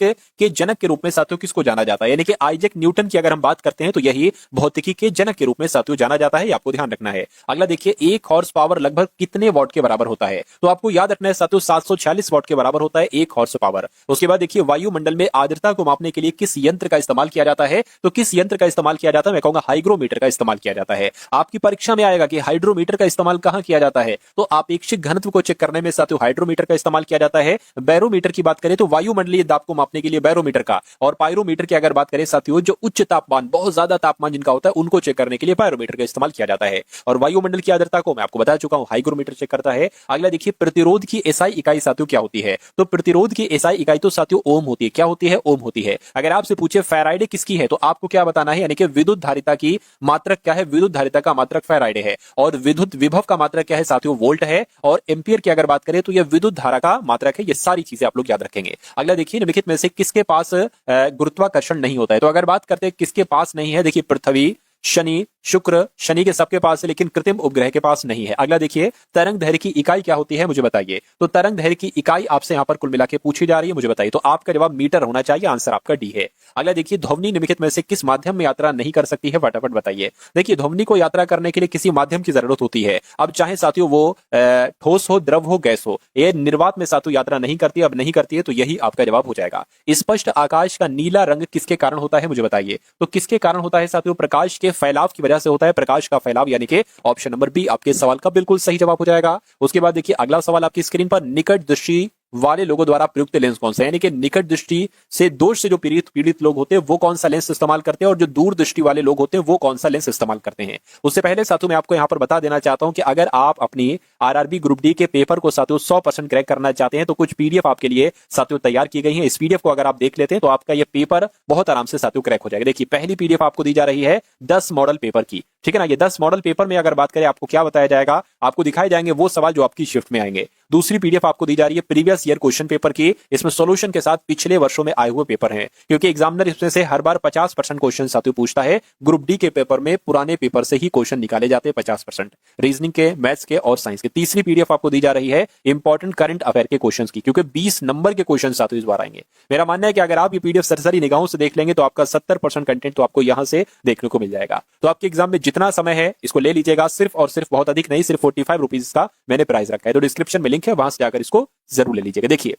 के जनक के रूप में साथियों किसको जाना जाता है, यानी कि आइजैक न्यूटन की अगर हम बात करते हैं तो यही भौतिकी के जनक के रूप में साथियों जाना जाता है, ये आपको ध्यान रखना है। अगला देखिए, 1 हॉर्स पावर लगभग कितने वॉट के बराबर होता है, तो आपको याद रखना है साथियों 746 वॉट के बराबर होता है 1 हॉर्स पावर। उसके बाद देखिए, वायुमंडल में आर्द्रता को मापने के लिए किस यंत्र का इस्तेमाल किया जाता है, तो किस यंत्र का इस्तेमाल किया जाता है, मैं कहूंगा हाइग्रोमीटर का इस्तेमाल किया जाता है। आपकी परीक्षा में आएगा कि हाइड्रोमीटर का इस्तेमाल कहां किया जाता है, तो आपेक्षिक घनत्व को चेक करने में साथियों हाइड्रोमीटर का इस्तेमाल किया जाता है। बैरोमीटर की बात करें तो वायुमंडलीय दाब को मापने के लिए बैरोमीटर का, और पायरोमीटर की अगर बात करें साथियों जो उच्च तापमान, बहुत ज्यादा तापमान जिनका होता है उनको चेक करने के लिए पायरोमीटर का इस्तेमाल किया जाता है। और वायुमंडल की आर्द्रता को मैं आपको बता चुका हूं हाइग्रोमीटर चेक करता है। अगला देखिए, प्रतिरोध की एसआई इकाई साथियों क्या होती है, तो प्रतिरोध की एसआई इकाई तो साथियों ओम होती है। क्या होती है? ओम होती है। अगर आपसे पूछे फैराडे किसकी है, तो आपको क्या बताना है, यानी कि विद्युत धारिता की मात्रक क्या है, विद्युत धारिता का मात्रक फैराडे है। और विद्युत विभव का मात्रक क्या है साथियों, वोल्ट है। और एम्पियर की अगर बात करें तो यह विद्युत धारा का मात्रक है। ये सारी चीजें आप लोग याद रखेंगे। अगला देखिए, निम्नलिखित में से किसके पास गुरुत्वाकर्षण नहीं होता है, तो अगर बात करते हैं किसके पास नहीं है, देखिए पृथ्वी, शनि, शुक्र, शनि के सबके पास है लेकिन कृत्रिम उपग्रह के पास नहीं है। अगला देखिए, तरंग दैर्घ्य की इकाई क्या होती है, मुझे बताइए। तो तरंग दैर्घ्य की इकाई आपसे यहां पर कुल मिला के पूछी जा रही है, मुझे बताइए। तो आपका जवाब मीटर होना चाहिए, आंसर आपका डी है। अगला देखिए, ध्वनि निम्नलिखित में से किस माध्यम में यात्रा नहीं कर सकती है, फटाफट बताइए। देखिए, ध्वनि को यात्रा करने के लिए किसी माध्यम की जरूरत होती है। अब चाहे साथियों वो ठोस हो, द्रव हो, गैस हो, ये निर्वात में साथियों यात्रा नहीं करती। अब नहीं करती है तो यही आपका जवाब हो जाएगा। स्पष्ट आकाश का नीला रंग किसके कारण होता है, मुझे बताइए। तो किसके कारण होता है साथियों, प्रकाश के फैलाव की वजह से होता है, प्रकाश का फैलाव, यानी कि ऑप्शन नंबर बी आपके सवाल का बिल्कुल सही जवाब हो जाएगा। उसके बाद देखिए, अगला सवाल आपकी स्क्रीन पर, निकट दृष्टि वाले लोगों द्वारा प्रयुक्त लेंस कौन सा है, यानी कि निकट दृष्टि से दोष से जो पीड़ित लोग होते हैं वो कौन सा लेंस इस्तेमाल करते हैं, और जो दूर दृष्टि वाले लोग होते हैं वो कौन सा लेंस इस्तेमाल करते हैं। उससे पहले साथियों मैं आपको यहां पर बता देना चाहता हूं कि अगर आप अपनी आरआरबी ग्रुप डी के पेपर को साथियों 100% क्रैक करना चाहते हैं तो कुछ पीडीएफ आपके लिए साथियों तैयार की गई है। इस पीडीएफ को अगर आप देख लेते हैं तो आपका ये पेपर बहुत आराम से साथियों क्रैक हो जाएगा। देखिए, पहली पीडीएफ आपको दी जा रही है 10 मॉडल पेपर की, ठीक है ना। ये 10 मॉडल पेपर में अगर बात करें आपको क्या बताया जाएगा, आपको दिखाए जाएंगे वो सवाल जो आपकी शिफ्ट में आएंगे। दूसरी पीडीएफ आपको दी जा रही है प्रीवियस ईयर क्वेश्चन पेपर की, इसमें सॉल्यूशन के साथ पिछले वर्षों में आए हुए पेपर हैं, क्योंकि एग्जामिनर इसमें से हर बार 50% क्वेश्चन साथियों पूछता है। ग्रुप डी के पेपर में पुराने पेपर से ही क्वेश्चन निकाले जाते हैं 50%, रीजनिंग के, मैथ्स के और साइंस के। तीसरी पीडीएफ आपको दी जा रही है इंपॉर्टेंट करंट अफेयर के क्वेश्चन की, क्योंकि 20 नंबर के क्वेश्चन साथियों इस बार आएंगे। मेरा मानना है कि अगर आप ये पीडीएफ सरसरी निगाहों से देख लेंगे तो आपका 70% कंटेंट तो आपको यहां से देखने को मिल जाएगा। तो आपके एग्जाम में जितना समय है इसको ले लीजिएगा, सिर्फ और सिर्फ, बहुत अधिक नहीं, सिर्फ 45 रुपीज का मैंने प्राइस रखा है। तो डिस्क्रिप्शन में लिंक है, वहां से जाकर इसको जरूर ले लीजिएगा। देखिए,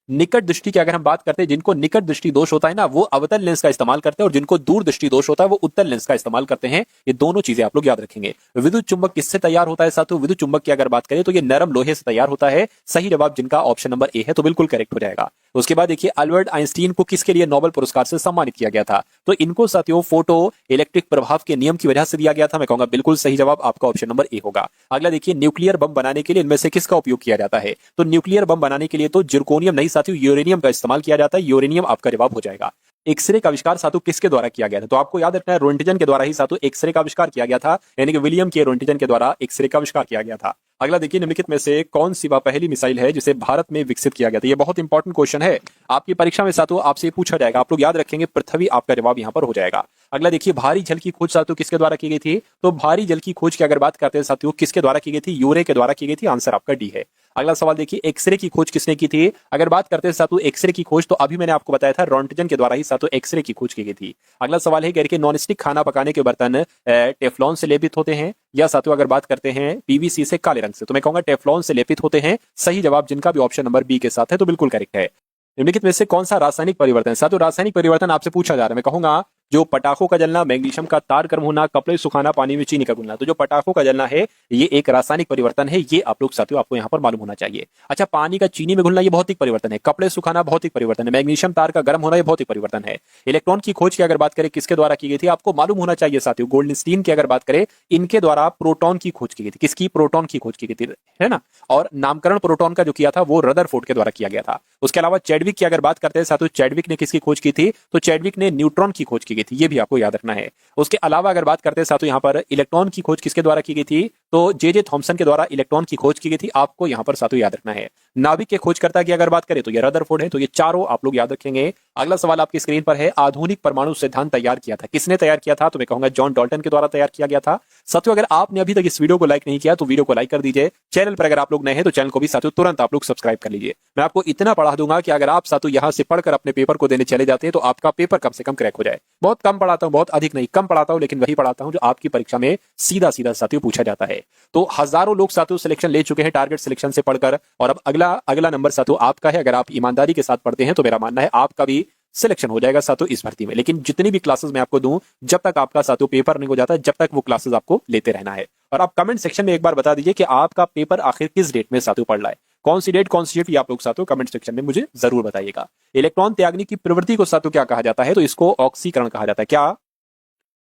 निकट दृष्टि की अगर हम बात करते हैं, जिनको निकट दृष्टि दोष होता है ना वो अवतल लेंस का इस्तेमाल करते हैं, और जिनको दूर दृष्टि दोष होता है वो उत्तल लेंस का इस्तेमाल करते हैं। ये दोनों चीजें आप लोग याद रखेंगे। विद्युत चुंबक किससे तैयार होता है साथियों, विद्युत चुंबक की अगर बात करें तो ये नरम लोहे से तैयार होता है। सही जवाब जिनका ऑप्शन नंबर ए है, तो बिल्कुल करेक्ट हो जाएगा। उसके बाद देखिए, अल्बर्ट आइंस्टीन को किसके लिए नोबेल पुरस्कार से सम्मानित किया गया था, तो इनको साथियों फोटो इलेक्ट्रिक प्रभाव के नियम की वजह से दिया गया था। मैं कहूंगा बिल्कुल सही जवाब आपका ऑप्शन नंबर ए होगा। अगला देखिए, न्यूक्लियर बम बनाने के लिए इनमें से किसका उपयोग किया जाता है, तो न्यूक्लियर बम बनाने के लिए तो जिर्कोनियम नहीं साथियों, यूरेनियम का इस्तेमाल किया जाता है। यूरेनियम आपका जवाब हो जाएगा। एक्सरे का आविष्कार साथियों किसके द्वारा किया गया था, तो आपको याद रखना है रोंटिजन के द्वारा ही साथियों एक्सरे का आविष्कार किया गया था, यानी कि विलियम के रोंटिजन के द्वारा एक्सरे का आविष्कार किया गया था। अगला देखिए, निम्नलिखित में से कौन सी वह पहली मिसाइल है जिसे भारत में विकसित किया गया था। ये बहुत इंपॉर्टेंट क्वेश्चन है, आपकी परीक्षा में साथियों आपसे पूछा जाएगा। आप लोग याद रखेंगे, पृथ्वी आपका जवाब यहां पर हो जाएगा। अगला देखिए, भारी जल की खोज साथियों किसके द्वारा की गई थी, तो भारी जल की खोज की अगर बात करते हैं साथियों किसके द्वारा की गई थी, यूरे के द्वारा की गई थी। आंसर आपका डी है। अगला सवाल देखिए, एक्सरे की खोज किसने की थी, अगर बात करते हैं साथियों एक्सरे की खोज, तो अभी मैंने आपको बताया था रोंटिजन के द्वारा ही साथियों एक्सरे की खोज की गई थी। अगला सवाल है कि नॉन स्टिक खाना पकाने के बर्तन टेफ्लॉन से लेपित होते हैं, या साथियों अगर बात करते हैं पीवीसी से, काले रंग से, तो मैं कहूंगा टेफ्लॉन से लेपित होते हैं। सही जवाब जिनका भी ऑप्शन नंबर बी के साथ है, तो बिल्कुल करेक्ट है। निम्नलिखित में से कौन सा रासायनिक परिवर्तन, साथियों रासायनिक परिवर्तन आपसे पूछा जा रहा है, मैं कहूंगा जो पटाखों का जलना, मैग्नीशियम का तार गर्म होना, कपड़े सुखाना, पानी में चीनी का घुलना। तो जो पटाखों का जलना है ये एक रासायनिक परिवर्तन है, ये आप लोग साथियों आपको यहाँ पर मालूम होना चाहिए। अच्छा, पानी का चीनी में घुलना ये भौतिक परिवर्तन है, कपड़े सुखाना भौतिक परिवर्तन है, मैग्नीशियम तार का गर्म होना ये भौतिक परिवर्तन है। इलेक्ट्रॉन की खोज की अगर बात करें किसके द्वारा की गई थी, आपको मालूम होना चाहिए साथियों, गोल्डस्टीन की अगर बात करें इनके द्वारा प्रोटॉन की खोज की गई थी। किसकी, प्रोटॉन की खोज की गई थी, है ना। और नामकरण प्रोटॉन का जो किया था वो रदरफोर्ड के द्वारा किया गया था। उसके अलावा चैडविक की अगर बात करते हैं साथियों, चैडविक ने किसकी खोज की थी, तो चैडविक ने न्यूट्रॉन की खोज की गई थी, ये भी आपको याद रखना है। उसके अलावा अगर बात करते हैं साथियों यहाँ पर इलेक्ट्रॉन की खोज किसके द्वारा की गई थी, तो जे थॉमसन के द्वारा इलेक्ट्रॉन की खोज की गई थी, आपको यहां पर साथियों याद रखना है। नाभिक के खोजकर्ता की अगर बात करें तो ये रदरफोर्ड है। तो ये चारों आप लोग याद रखेंगे। अगला सवाल आपकी स्क्रीन पर है, आधुनिक परमाणु सिद्धांत तैयार किया था, किसने तैयार किया था? तो मैं कहूंगा जॉन डाल्टन के द्वारा तैयार किया गया था। साथियों अगर आपने अभी तक इस वीडियो को लाइक नहीं किया तो वीडियो को लाइक कर दीजिए। चैनल पर अगर आप लोग नए हैं तो चैनल को भी साथियों तुरंत आप लोग सब्सक्राइब कर लीजिए। मैं आपको इतना पढ़ा दूंगा कि अगर आप साथियों यहां से पढ़कर अपने पेपर को देने चले जाते हैं तो आपका पेपर कम से कम क्रैक हो जाए। बहुत कम पढ़ाता हूं, बहुत अधिक नहीं, कम पढ़ाता हूं, लेकिन वही पढ़ाता हूं जो आपकी परीक्षा में सीधा सीधा साथियों पूछा जाता है। तो हजारों लोग साथियों सिलेक्शन ले चुके हैं टारगेट सिलेक्शन से पढ़कर, और अब अगला अगला नंबर साथियों आपका है। अगर आप ईमानदारी के साथ पढ़ते हैं तो मेरा मानना है आपका भी सिलेक्शन हो जाएगा साथियों इस भर्ती में। लेकिन जितनी भी क्लासेस मैं आपको दूं, जब तक आपका साथियों पेपर नहीं हो जाता, जब तक वो क्लासेस आपको लेते रहना है। और आप कमेंट सेक्शन में एक बार बता दीजिए कि आपका पेपर आखिर किस डेट में साथियों पढ़ रहा है, कौन सी डेट कौन सी डेट, ये आप लोग साथियों कमेंट सेक्शन में मुझे जरूर बताइएगा। इलेक्ट्रॉन त्यागने की प्रवृत्ति को साथियों क्या कहा जाता है? तो इसको ऑक्सीकरण कहा जाता है। क्या?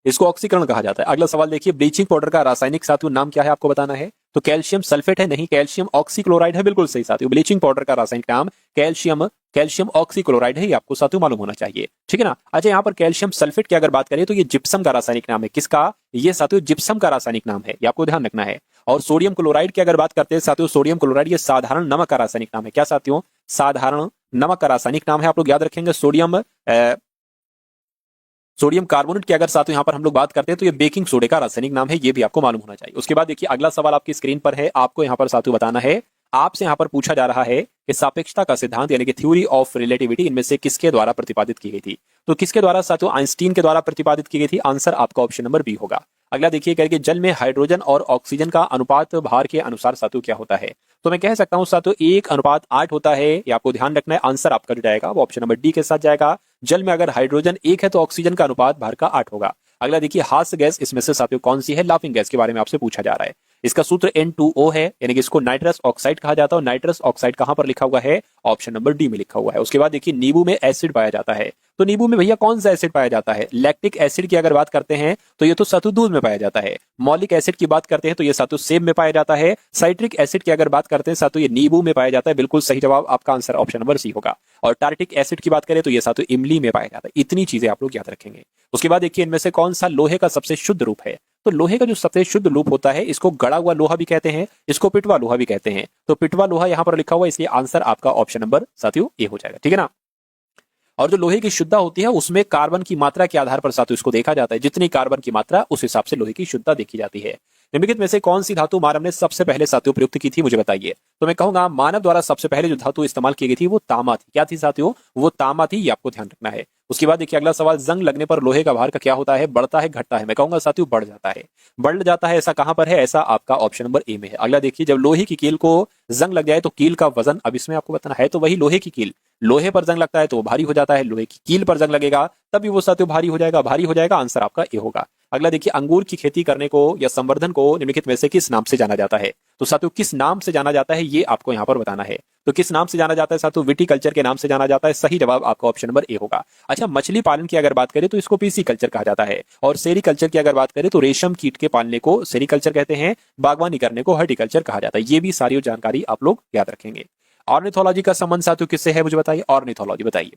इसको ऑक्सीकरण कहा जाता है। अगला सवाल देखिए, ब्लीचिंग पाउडर का रासायनिक साथियों नाम क्या है, आपको बताना है। तो कैल्शियम सल्फेट है, नहीं, कैल्शियम ऑक्सीक्लोराइड है, बिल्कुल सही साथियों। ब्लीचिंग पाउडर का रासायनिक नाम कैल्शियम ऑक्सीक्लोराइड है, ये आपको साथियों मालूम होना चाहिए, ठीक है ना। अच्छा, यहाँ पर कैल्शियम सल्फेट की अगर बात करें तो ये जिप्सम का रासायनिक नाम है। किसका? ये साथियों जिप्सम का रासायनिक नाम है, ये आपको ध्यान रखना है। और सोडियम क्लोराइड की अगर बात करते हैं साथियों, सोडियम क्लोराइड ये साधारण नमक का रासायनिक नाम है। क्या साथियों? साधारण नमक का रासायनिक नाम है, आप लोग याद रखेंगे। सोडियम कार्बोनेट की अगर साथियों यहां पर हम लोग बात करते हैं तो ये बेकिंग सोडे का रासायनिक नाम है, ये भी आपको मालूम होना चाहिए। उसके बाद देखिए अगला सवाल आपकी स्क्रीन पर है, आपको यहां पर साथियों बताना है, आपसे यहां पर पूछा जा रहा है कि सापेक्षता का सिद्धांत यानी कि थ्योरी ऑफ रिलेटिविटी इनमें से किसके द्वारा प्रतिपादित की गई थी? तो किसके द्वारा साथियों? आइंस्टीन के द्वारा प्रतिपादित की गई थी। आंसर आपका ऑप्शन नंबर बी होगा। अगला देखिए करके, जल में हाइड्रोजन और ऑक्सीजन का अनुपात भार के अनुसार साथियों क्या होता है? तो मैं कह सकता हूं साथियों 1:8 होता है, ये आपको ध्यान रखना है। आंसर आपका जो जाएगा वो ऑप्शन नंबर डी के साथ जाएगा। जल में अगर हाइड्रोजन 1 है तो ऑक्सीजन का अनुपात भार का 8 होगा। अगला देखिए, हास्य गैस इसमें से साथियों कौन सी है? लाफिंग गैस के बारे में आपसे पूछा जा रहा है। इसका सूत्र N2O है, यानी कि इसको नाइट्रस ऑक्साइड कहा जाता है। नाइट्रस ऑक्साइड कहां पर लिखा हुआ है? ऑप्शन नंबर डी में लिखा हुआ है। उसके बाद देखिए, नींबू में एसिड पाया जाता है। तो नींबू में भैया कौन सा एसिड पाया जाता है? लैक्टिक एसिड की अगर बात करते हैं तो ये तो साथियों दूध में पाया जाता है। मॉलिक एसिड की बात करते हैं तो ये साथियों सेब में पाया जाता है। साइट्रिक एसिड की अगर बात करते हैं साथियों, ये नींबू में पाया जाता है। बिल्कुल सही जवाब, आपका आंसर ऑप्शन नंबर सी होगा। और टार्टिक एसिड की बात करें तो ये साथियों इमली में पाया जाता है। इतनी चीजें आप लोग याद रखेंगे। उसके बाद देखिए, इनमें से कौन सा लोहे का सबसे शुद्ध रूप है? तो लोहे का जो सबसे शुद्ध रूप होता है, इसको गड़ा हुआ लोहा भी कहते हैं, इसको पिटवा लोहा भी कहते हैं। तो पिटवा लोहा यहां पर लिखा हुआ है, इसलिए आंसर आपका ऑप्शन नंबर साथियों ए हो जाएगा, ठीक है ना। और जो लोहे की शुद्धता होती है उसमें कार्बन की मात्रा के आधार पर साथियों इसको देखा जाता है। जितनी कार्बन की मात्रा उस हिसाब से लोहे की शुद्धता देखी जाती है। निम्नलिखित में से कौन सी धातु मानव ने सबसे पहले साथियों प्रयुक्त की थी, मुझे बताइए। तो मैं कहूंगा मानव द्वारा सबसे पहले जो धातु इस्तेमाल की गई थी वो तांबा थी। क्या थी साथियों? वो तांबा थी, ये आपको ध्यान रखना है। उसके बाद देखिए अगला सवाल, जंग लगने पर लोहे का भार का क्या होता है? बढ़ता है, घटता है? मैं कहूंगा साथियों बढ़ जाता है। बढ़ जाता है, ऐसा कहां पर है? ऐसा आपका ऑप्शन नंबर ए में है। अगला देखिए, जब लोहे की कील को जंग लग जाए तो कील का वजन, अब इसमें आपको बताना है तो वही लोहे की कील, लोहे पर जंग लगता है तो वो भारी हो जाता है, लोहे की कील पर जंग लगेगा तभी वो साथियों भारी हो जाएगा, भारी हो जाएगा। आंसर आपका ए होगा। अगला देखिए, अंगूर की खेती करने को या संवर्धन को निम्नलिखित में से किस नाम से जाना जाता है? तो साथियों किस नाम से जाना जाता है ये आपको यहां पर बताना है। तो किस नाम से जाना जाता है साथियों? विटीकल्चर के नाम से जाना जाता है। सही जवाब आपका ऑप्शन नंबर ए होगा। अच्छा, मछली पालन की अगर बात करें तो इसको पीसी कल्चर कहा जाता है। और सेरीकल्चर की अगर बात करें तो रेशम कीट के पालने को सेरीकल्चर कहते हैं, बागवानी करने को हॉर्टिकल्चर कहा जाता है। ये भी सारी जानकारी आप लोग याद रखेंगे। ऑर्निथोलॉजी का संबंध साथियों किससे है, मुझे बताइए। ऑर्निथोलॉजी बताइए।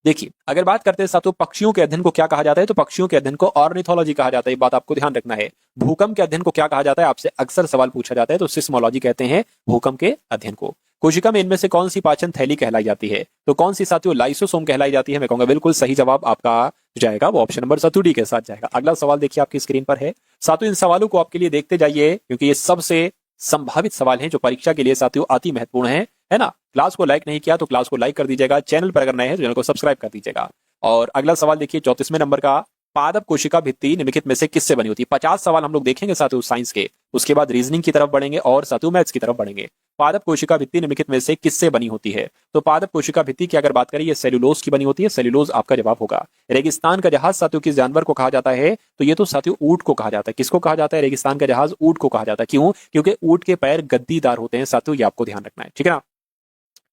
देखिए अगर बात करते हैं साथियों पक्षियों के अध्ययन को क्या कहा जाता है, तो पक्षियों के अध्ययन को ऑर्निथोलॉजी कहा जाता है। ये बात आपको ध्यान रखना है। भूकंप के अध्ययन को क्या कहा जाता है, आपसे अक्सर सवाल पूछा जाता है, तो सिस्मोलॉजी कहते हैं भूकंप के अध्ययन को। कोशिका में इनमें से कौन सी पाचन थैली कहलाई जाती है? तो कौन सी साथियों? लाइसोसोम कहलाई जाती है। मैं कहूंगा बिल्कुल सही जवाब आपका जाएगा वो ऑप्शन नंबर साथियों डी के साथ जाएगा। अगला सवाल देखिए आपकी स्क्रीन पर है साथियों, इन सवालों को आपके लिए देखते जाइए क्योंकि ये सबसे संभावित सवाल हैं जो परीक्षा के लिए साथियों अति महत्वपूर्ण है ना। क्लास को लाइक नहीं किया तो क्लास को लाइक कर दीजिएगा। चैनल पर अगर नए हैं तो चैनल को सब्सक्राइब कर दीजिएगा। और अगला सवाल देखिए 34वें नंबर का, पादप कोशिका भित्ति निम्नलिखित में से किससे बनी होती है? 50 सवाल हम लोग देखेंगे साथियों साइंस के, उसके बाद रीजनिंग की तरफ बढ़ेंगे और साथियों मैथ्स की तरफ बढ़ेंगे। पादप कोशिका भित्ति निम्नलिखित में से किससे बनी होती है? तो पादप कोशिका भित्ति की अगर बात करें ये सेल्यूलोज की बनी होती है। सेल्यूलोज आपका जवाब होगा। रेगिस्तान का जहाज साथियों किस जानवर को कहा जाता है? तो ये तो साथियों ऊंट को कहा जाता है। किसको कहा जाता है? रेगिस्तान का जहाज ऊंट को कहा जाता है। क्यों? क्योंकि ऊंट के पैर गद्दीदार होते हैं साथियों, ये आपको ध्यान रखना है, ठीक है ना।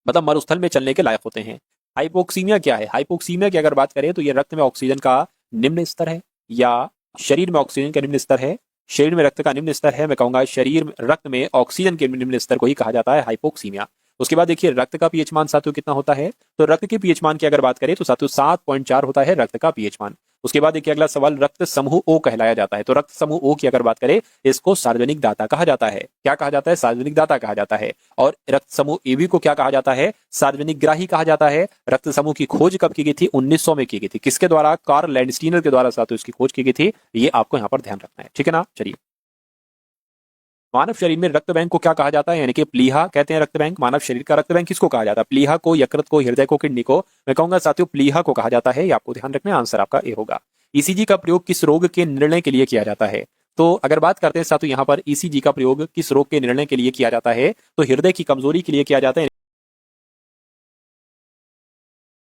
मतलब मरुस्थल में चलने के लायक होते हैं। हाइपोक्सीमिया क्या है? हाइपोक्सीमिया की अगर बात करें तो ये रक्त में ऑक्सीजन का निम्न स्तर है या शरीर में ऑक्सीजन का निम्न स्तर है? शरीर में रक्त का निम्न स्तर है। मैं कहूंगा शरीर रक्त में ऑक्सीजन के निम्न स्तर को ही कहा जाता है हाइपोक्सीमिया। उसके बाद देखिए रक्त का पीएच मान साथियों कितना होता है, तो रक्त के पीएच मान की अगर बात करें तो साथियों 7.4 होता है रक्त का पीएच मान। उसके बाद देखिए अगला सवाल, रक्त समूह ओ कहलाया जाता है, तो रक्त समूह ओ की अगर बात करें इसको सार्वजनिक दाता कहा जाता है। क्या कहा जाता है? सार्वजनिक दाता कहा जाता है। और रक्त समूह एबी को क्या कहा जाता है? सार्वजनिक ग्राही कहा जाता है। रक्त समूह की खोज कब की गई थी? 1900 में की गई थी। किसके द्वारा? कार्ल लैंडस्टीनर के द्वारा साथियों इसकी खोज की गई थी। ये आपको यहाँ पर ध्यान रखना है, ठीक है ना। चलिए, मानव शरीर में रक्त बैंक को क्या कहा जाता है? यानी कि प्लीहा कहते हैं रक्त बैंक। मानव शरीर का रक्त बैंक किसको कहा जाता है? प्लीहा को, यकृत को, हृदय को, किडनी को? मैं कहूंगा साथियों प्लीहा को कहा जाता है। ये आपको ध्यान रखना है, आंसर आपका ए होगा। ईसीजी का प्रयोग किस रोग के निर्णय के लिए किया जाता है? तो अगर बात करते हैं साथियों यहाँ पर ईसीजी का प्रयोग किस रोग के निर्णय के लिए किया जाता है, तो हृदय की कमजोरी के लिए किया जाता है।